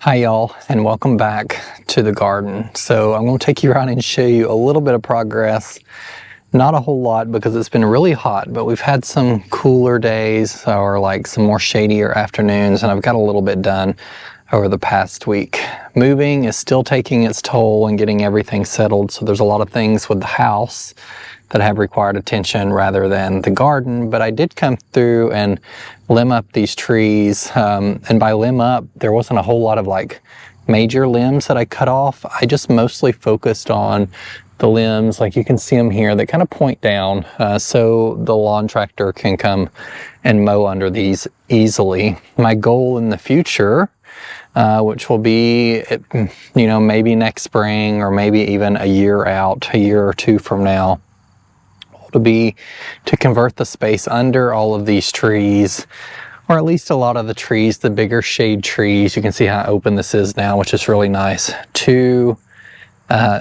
Hi y'all, and welcome back to the garden. So I'm going to take you around and show you a little bit of progress. Not a whole lot because it's been really hot, but we've had some cooler days or like some more shadier afternoons, and I've got a little bit done over the past week. Moving is still taking its toll and getting everything settled, so there's a lot of things with the house that have required attention rather than the garden, but I did come through and limb up these trees, and by limb up, there wasn't a whole lot of like major limbs that I cut off. I just mostly focused on the limbs, like you can see them here, that kind of point down, so the lawn tractor can come and mow under these easily. My goal in the future, which will be, maybe next spring or maybe even a year out, a year or two from now, to be to convert the space under all of these trees, or at least a lot of the trees, the bigger shade trees, you can see how open this is now, which is really nice, to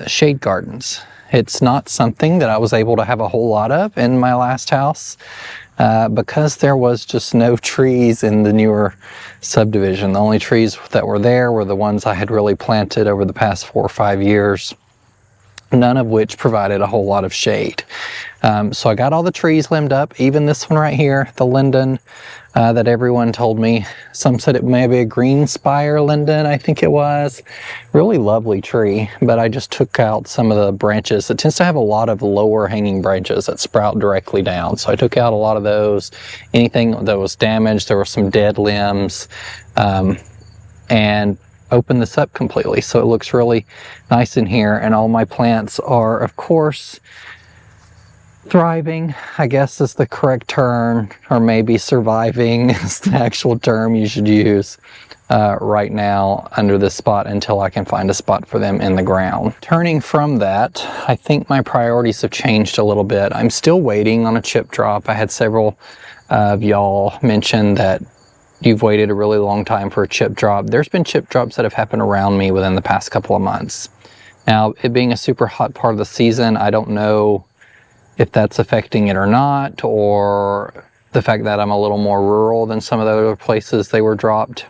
shade gardens. It's not something that I was able to have a whole lot of in my last house because there was just no trees in the newer subdivision. The only trees that were there were the ones I had really planted over the past 4 or 5 years, none of which provided a whole lot of shade. So I got all the trees limbed up, even this one right here, the linden that everyone told me. Some said it may be a green spire linden, I think it was. Really lovely tree, but I just took out some of the branches. It tends to have a lot of lower hanging branches that sprout directly down. So I took out a lot of those. Anything that was damaged, there were some dead limbs, and open this up completely so it looks really nice in here. And all my plants are, of course, thriving, I guess is the correct term, or maybe surviving is the actual term you should use right now under this spot until I can find a spot for them in the ground. Turning from that, I think my priorities have changed a little bit. I'm still waiting on a chip drop. I had several of y'all mention that you've waited a really long time for a chip drop. There's been chip drops that have happened around me within the past couple of months. Now, it being a super hot part of the season, I don't know if that's affecting it or not, or the fact that I'm a little more rural than some of the other places they were dropped.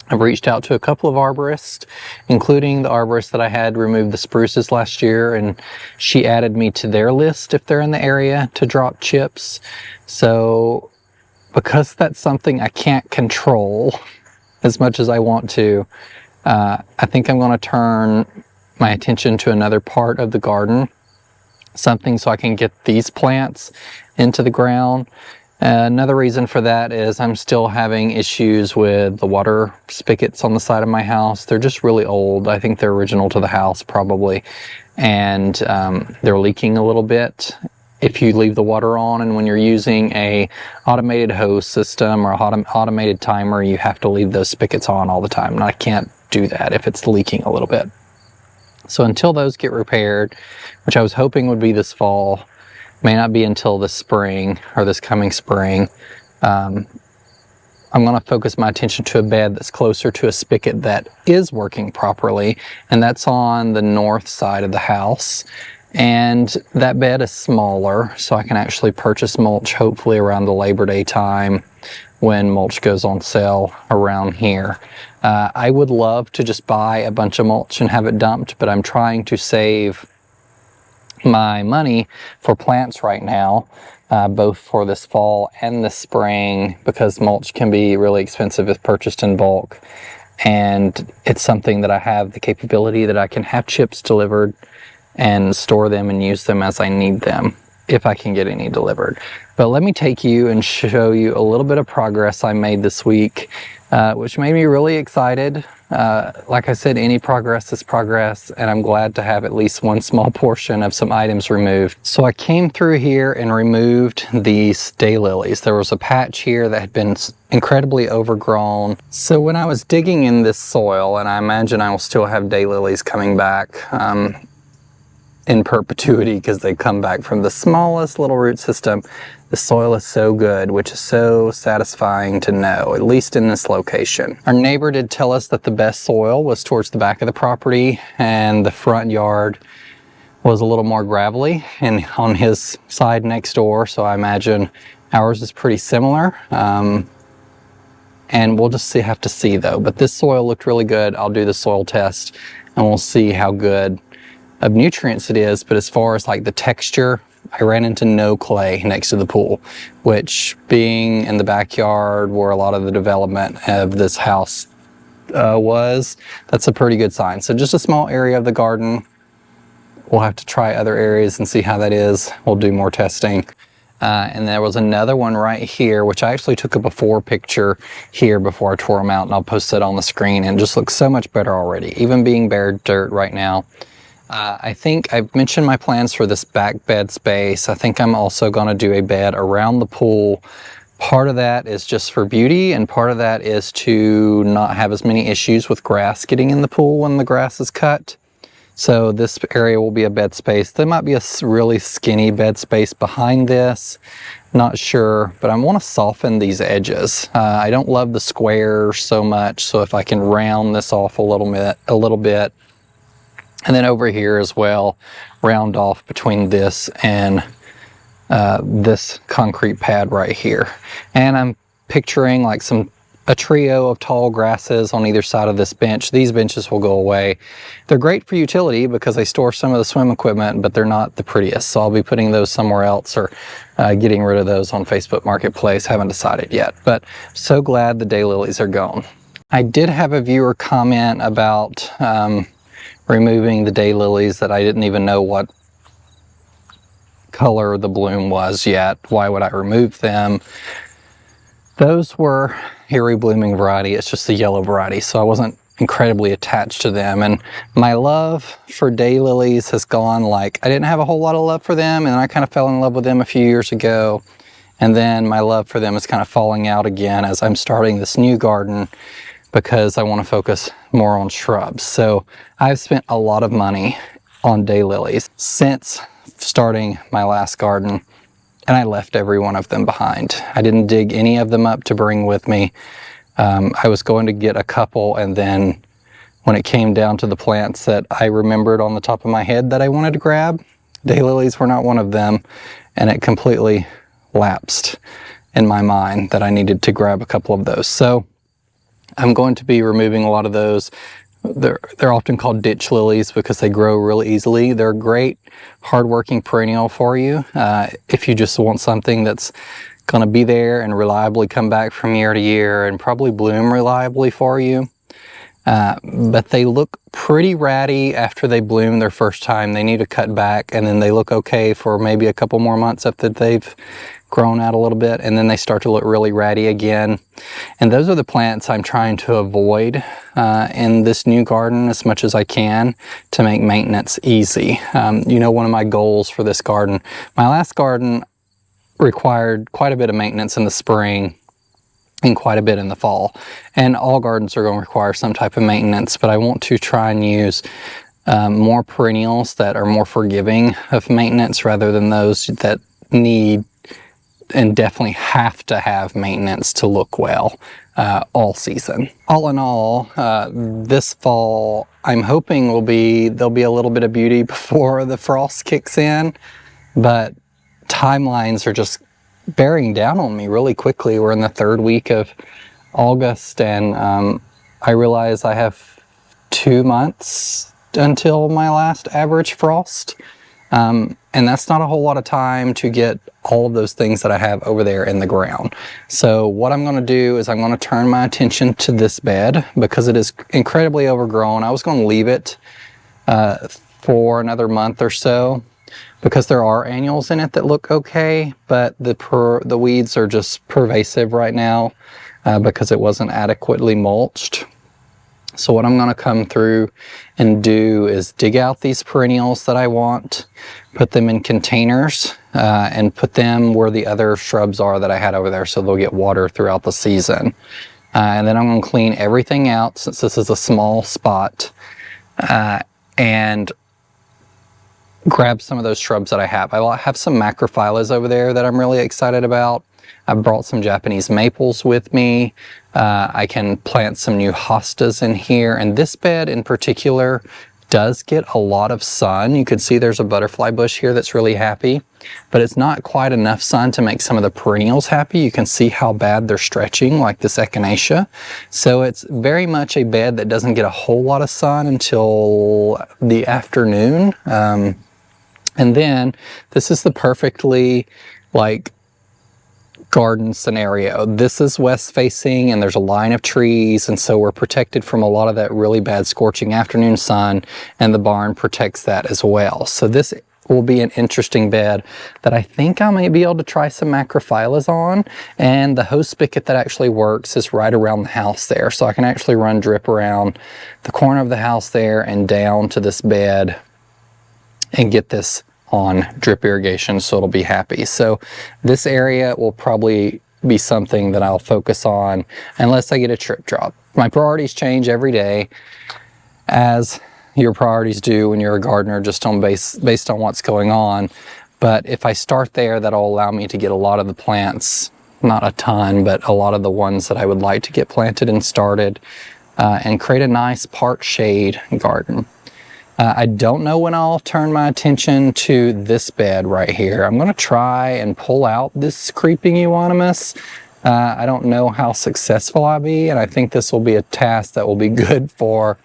I've reached out to a couple of arborists, including the arborist that I had remove the spruces last year, and she added me to their list if they're in the area to drop chips. So because that's something I can't control as much as I want to, I think I'm going to turn my attention to another part of the garden, something so I can get these plants into the ground. Another reason for that is I'm still having issues with the water spigots on the side of my house. They're just really old. I think they're original to the house probably, and they're leaking a little bit if you leave the water on. And when you're using a automated hose system or automated timer, you have to leave those spigots on all the time, and I can't do that if it's leaking a little bit. So until those get repaired, which I was hoping would be this fall, may not be until this spring or this coming spring, I'm going to focus my attention to a bed that's closer to a spigot that is working properly, and that's on the north side of the house. And that bed is smaller, so I can actually purchase mulch hopefully around the Labor Day time when mulch goes on sale around here. I would love to just buy a bunch of mulch and have it dumped, but I'm trying to save my money for plants right now, both for this fall and this spring, because mulch can be really expensive if purchased in bulk. And it's something that I have the capability that I can have chips delivered and store them and use them as I need them, if I can get any delivered. But let me take you and show you a little bit of progress I made this week, which made me really excited. Like I said, any progress is progress, and I'm glad to have at least one small portion of some items removed. So I came through here and removed these daylilies. There was a patch here that had been incredibly overgrown. So when I was digging in this soil, and I imagine I will still have daylilies coming back in perpetuity because they come back from the smallest little root system, the soil is so good, which is so satisfying to know, at least in this location. Our neighbor did tell us that the best soil was towards the back of the property, and the front yard was a little more gravelly and on his side next door, so I imagine ours is pretty similar. and we'll just have to see though. But this soil looked really good. I'll do the soil test and we'll see how good of nutrients it is. But as far as like the texture, I ran into no clay next to the pool, which being in the backyard where a lot of the development of this house that's a pretty good sign. So just a small area of the garden. We'll have to try other areas and see how that is. We'll do more testing. And there was another one right here, which I actually took a before picture here before I tore them out, and I'll post it on the screen, and it just looks so much better already, even being bare dirt right now. I think I've mentioned my plans for this back bed space. I think I'm also going to do a bed around the pool. Part of that is just for beauty, and part of that is to not have as many issues with grass getting in the pool when the grass is cut. So this area will be a bed space. There might be a really skinny bed space behind this. Not sure, but I want to soften these edges. I don't love the square so much, so if I can round this off a little bit, and then over here as well, round off between this and this concrete pad right here. And I'm picturing like a trio of tall grasses on either side of this bench. These benches will go away. They're great for utility because they store some of the swim equipment, but they're not the prettiest. So I'll be putting those somewhere else or getting rid of those on Facebook Marketplace. Haven't decided yet, but so glad the daylilies are gone. I did have a viewer comment about removing the daylilies that I didn't even know what color the bloom was yet. Why would I remove them? Those were hairy blooming variety. It's just the yellow variety, so I wasn't incredibly attached to them. And my love for daylilies has gone, like, I didn't have a whole lot of love for them, and then I kind of fell in love with them a few years ago. And then my love for them is kind of falling out again as I'm starting this new garden because I want to focus more on shrubs. So I've spent a lot of money on daylilies since starting my last garden, and I left every one of them behind. I didn't dig any of them up to bring with me. I was going to get a couple, and then when it came down to the plants that I remembered on the top of my head that I wanted to grab, daylilies were not one of them, and it completely lapsed in my mind that I needed to grab a couple of those. So I'm going to be removing a lot of those. They're often called ditch lilies because they grow really easily. They're a great hardworking perennial for you if you just want something that's going to be there and reliably come back from year to year and probably bloom reliably for you. But they look pretty ratty after they bloom their first time. They need to cut back, and then they look okay for maybe a couple more months after they've grown out a little bit, and then they start to look really ratty again. And those are the plants I'm trying to avoid in this new garden as much as I can to make maintenance easy. You know, one of my goals for this garden, my last garden required quite a bit of maintenance in the spring and quite a bit in the fall. And all gardens are going to require some type of maintenance, but I want to try and use more perennials that are more forgiving of maintenance rather than those that need and definitely have to have maintenance to look well all season. All in all, this fall, I'm hoping there'll be a little bit of beauty before the frost kicks in, but timelines are just bearing down on me really quickly. We're in the 3rd week of August, and I realize I have 2 months until my last average frost. And that's not a whole lot of time to get all of those things that I have over there in the ground. So what I'm going to do is I'm going to turn my attention to this bed because it is incredibly overgrown. I was going to leave it for another month or so because there are annuals in it that look okay, but the weeds are just pervasive right now because it wasn't adequately mulched. So what I'm going to come through and do is dig out these perennials that I want, put them in containers, and put them where the other shrubs are that I had over there so they'll get water throughout the season. And then I'm going to clean everything out since this is a small spot, and grab some of those shrubs that I have. I have some macrophyllus over there that I'm really excited about. I brought some Japanese maples with me. I can plant some new hostas in here, and this bed in particular does get a lot of sun. You can see there's a butterfly bush here that's really happy, but it's not quite enough sun to make some of the perennials happy. You can see how bad they're stretching, like this echinacea. So it's very much a bed that doesn't get a whole lot of sun until the afternoon. And then this is the perfectly like garden scenario. This is west facing and there's a line of trees, and so we're protected from a lot of that really bad scorching afternoon sun, and the barn protects that as well. So this will be an interesting bed that I think I may be able to try some macrophyllus on, and the hose spigot that actually works is right around the house there, so I can actually run drip around the corner of the house there and down to this bed and get this on drip irrigation, so it'll be happy. So this area will probably be something that I'll focus on unless I get a trip drop. My priorities change every day, as your priorities do when you're a gardener, just on based on what's going on. But if I start there, that'll allow me to get a lot of the plants, not a ton, but a lot of the ones that I would like to get planted and started, and create a nice part shade garden. I don't know when I'll turn my attention to this bed right here. I'm going to try and pull out this creeping Euonymus. I don't know how successful I'll be, and I think this will be a task that will be good for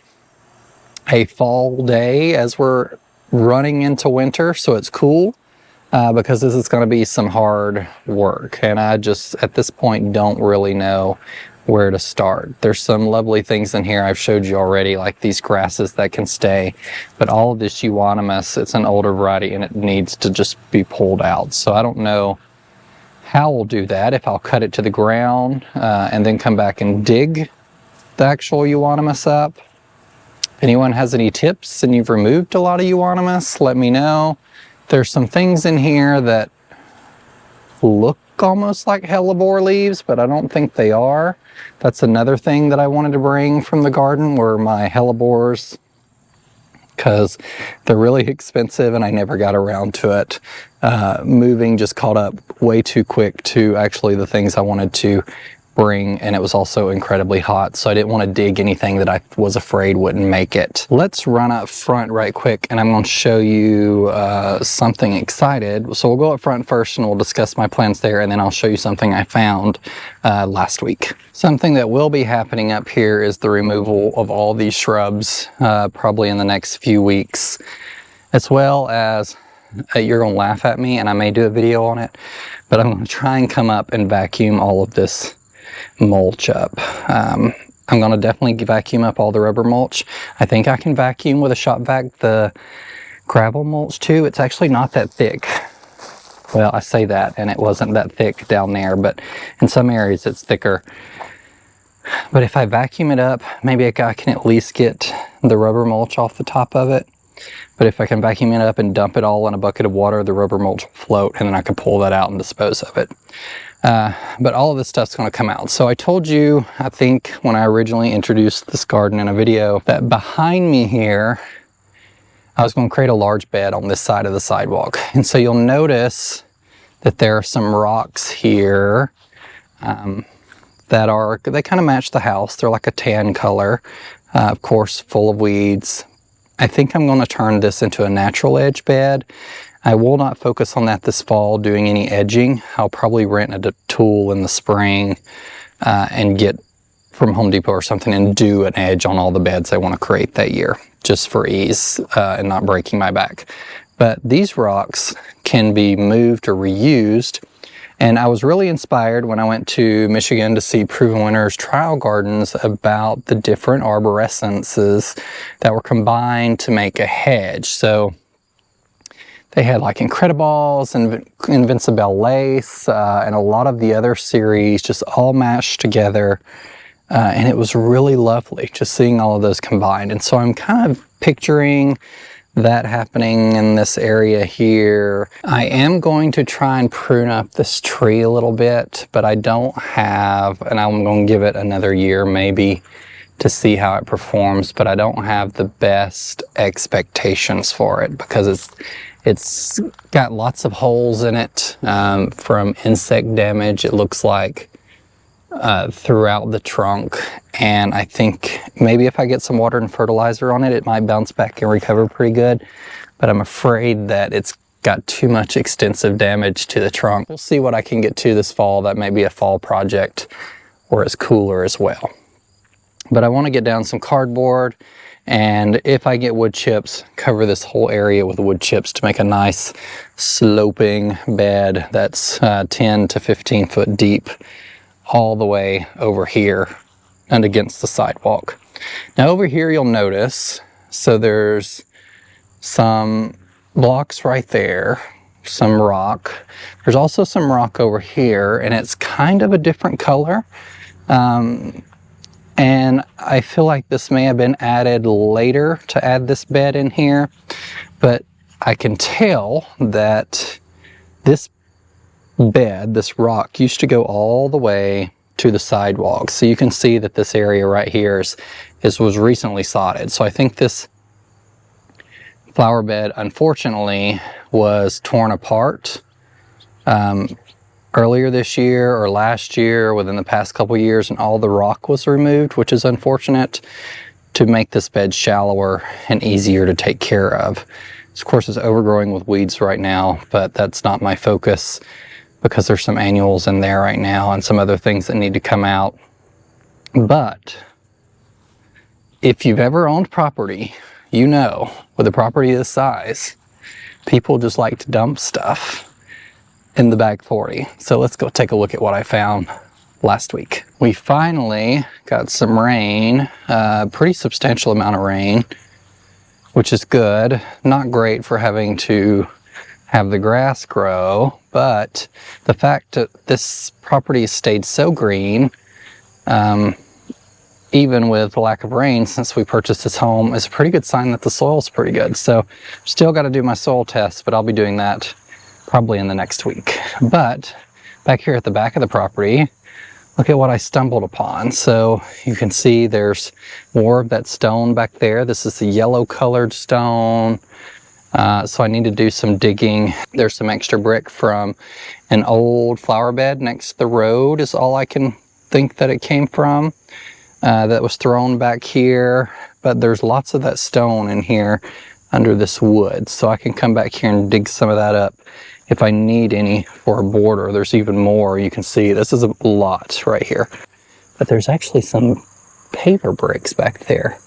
a fall day as we're running into winter, so it's cool, because this is going to be some hard work, and I just at this point don't really know where to start. There's some lovely things in here I've showed you already, like these grasses that can stay, but all of this Euonymus, it's an older variety and it needs to just be pulled out. So I don't know how we'll do that, if I'll cut it to the ground and then come back and dig the actual Euonymus up. If anyone has any tips and you've removed a lot of Euonymus, let me know. There's some things in here that look almost like hellebore leaves, but I don't think they are. That's another thing that I wanted to bring from the garden, were my hellebores, because they're really expensive and I never got around to it. Moving just caught up way too quick to actually the things I wanted to bring, and it was also incredibly hot, so I didn't want to dig anything that I was afraid wouldn't make it. Let's run up front right quick and I'm going to show you something excited. So we'll go up front first and we'll discuss my plans there, and then I'll show you something I found last week. Something that will be happening up here is the removal of all these shrubs probably in the next few weeks, as well as you're going to laugh at me and I may do a video on it, but I'm going to try and come up and vacuum all of this mulch up. I'm going to definitely vacuum up all the rubber mulch. I think I can vacuum with a shop vac the gravel mulch too. It's actually not that thick. Well, I say that and it wasn't that thick down there, but in some areas it's thicker. But if I vacuum it up, maybe I can at least get the rubber mulch off the top of it. But if I can vacuum it up and dump it all in a bucket of water, the rubber mulch will float, and then I can pull that out and dispose of it. But all of this stuff's going to come out. So I told you, I think when I originally introduced this garden in a video, that behind me here, I was going to create a large bed on this side of the sidewalk. And so you'll notice that there are some rocks here they kind of match the house. They're like a tan color, of course, full of weeds. I think I'm going to turn this into a natural edge bed. I will not focus on that this fall doing any edging. I'll probably rent a tool in the spring and get from Home Depot or something and do an edge on all the beds I want to create that year, just for ease and not breaking my back. But these rocks can be moved or reused. And I was really inspired when I went to Michigan to see Proven Winners trial gardens about the different arborescenses that were combined to make a hedge. So they had like Incredibles and Invincible Lace and a lot of the other series just all mashed together. And it was really lovely just seeing all of those combined. And so I'm kind of picturing that happening in this area here. I am going to try and prune up this tree a little bit, but I don't have, and I'm going to give it another year maybe to see how it performs, but I don't have the best expectations for it because it's got lots of holes in it from insect damage. It looks like throughout the trunk, and I think maybe if I get some water and fertilizer on it, it might bounce back and recover pretty good, but I'm afraid that it's got too much extensive damage to the trunk. We'll see what I can get to this fall. That may be a fall project where it's cooler as well. But I want to get down some cardboard, and if I get wood chips, cover this whole area with wood chips to make a nice sloping bed that's 10 to 15 foot deep all the way over here and against the sidewalk. Now over here you'll notice, so there's some blocks right there, some rock. There's also some rock over here, and it's kind of a different color. And I feel like this may have been added later to add this bed in here, but I can tell that this bed, this rock, used to go all the way to the sidewalk. So you can see that this area right here was recently sodded. So I think this flower bed, unfortunately, was torn apart earlier this year or last year, within the past couple years, and all the rock was removed, which is unfortunate, to make this bed shallower and easier to take care of. This, of course, is overgrowing with weeds right now, but that's not my focus because there's some annuals in there right now and some other things that need to come out. But if you've ever owned property, you know, with a property this size, people just like to dump stuff in the back 40. So let's go take a look at what I found last week. We finally got some rain, pretty substantial amount of rain, which is good. Not great for having to have the grass grow, but the fact that this property stayed so green, even with the lack of rain since we purchased this home, is a pretty good sign that the soil's pretty good. So still got to do my soil test, but I'll be doing that probably in the next week. But back here at the back of the property, look at what I stumbled upon. So you can see there's more of that stone back there. This is the yellow colored stone. So I need to do some digging. There's some extra brick from an old flower bed next to the road is all I can think that it came from. That was thrown back here, but there's lots of that stone in here under this wood. So I can come back here and dig some of that up if I need any for a border. There's even more. You can see this is a lot right here, but there's actually some paver bricks back there,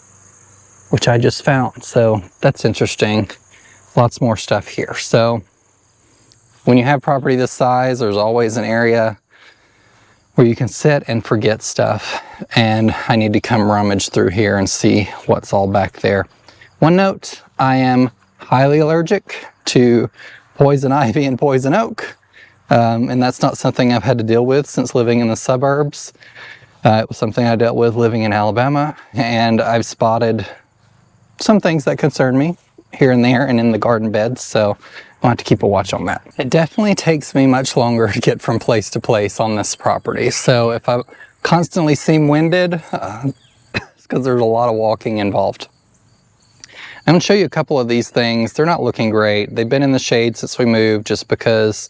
which I just found. So that's interesting. Lots more stuff here. So when you have property this size, there's always an area where you can sit and forget stuff. And I need to come rummage through here and see what's all back there. One note, I am highly allergic to poison ivy and poison oak. And that's not something I've had to deal with since living in the suburbs. It was something I dealt with living in Alabama, and I've spotted some things that concern me here and there and in the garden beds, so I'll have to keep a watch on that. It definitely takes me much longer to get from place to place on this property. So if I constantly seem winded, it's because there's a lot of walking involved. I'm going to show you a couple of these things. They're not looking great. They've been in the shade since we moved just because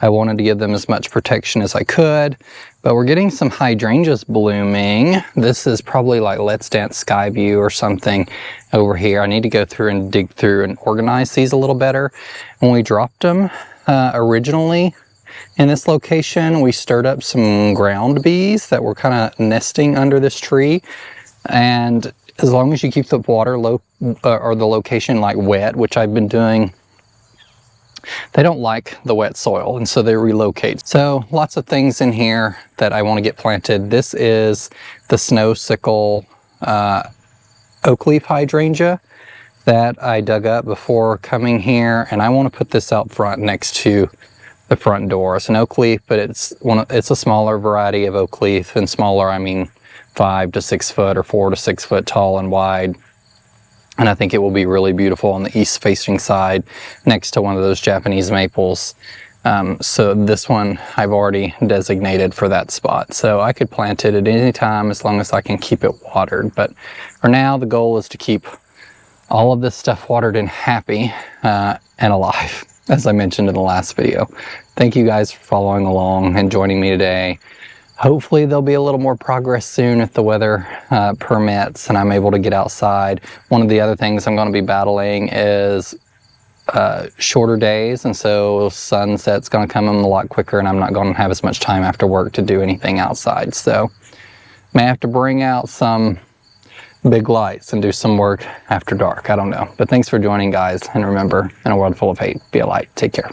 I wanted to give them as much protection as I could. But we're getting some hydrangeas blooming. This is probably like Let's Dance Skyview or something over here. I need to go through and dig through and organize these a little better. When we dropped them originally in this location, we stirred up some ground bees that were kind of nesting under this tree. And as long as you keep the water low or the location like wet, which I've been doing, they don't like the wet soil, and so they relocate. So lots of things in here that I want to get planted. This is the snow sickle oak leaf hydrangea that I dug up before coming here, and I want to put this out front next to the front door. It's an oak leaf, but it's a smaller variety of oak leaf, and smaller I mean 5 to 6 foot or 4 to 6 foot tall and wide. And I think it will be really beautiful on the east facing side next to one of those Japanese maples. So this one I've already designated for that spot. So I could plant it at any time as long as I can keep it watered. But for now, the goal is to keep all of this stuff watered and happy and alive, as I mentioned in the last video. Thank you guys for following along and joining me today. Hopefully there'll be a little more progress soon if the weather permits and I'm able to get outside. One of the other things I'm going to be battling is shorter days, and so sunset's going to come in a lot quicker and I'm not going to have as much time after work to do anything outside. So may have to bring out some big lights and do some work after dark. I don't know. But thanks for joining, guys, and remember, in a world full of hate, be a light. Take care.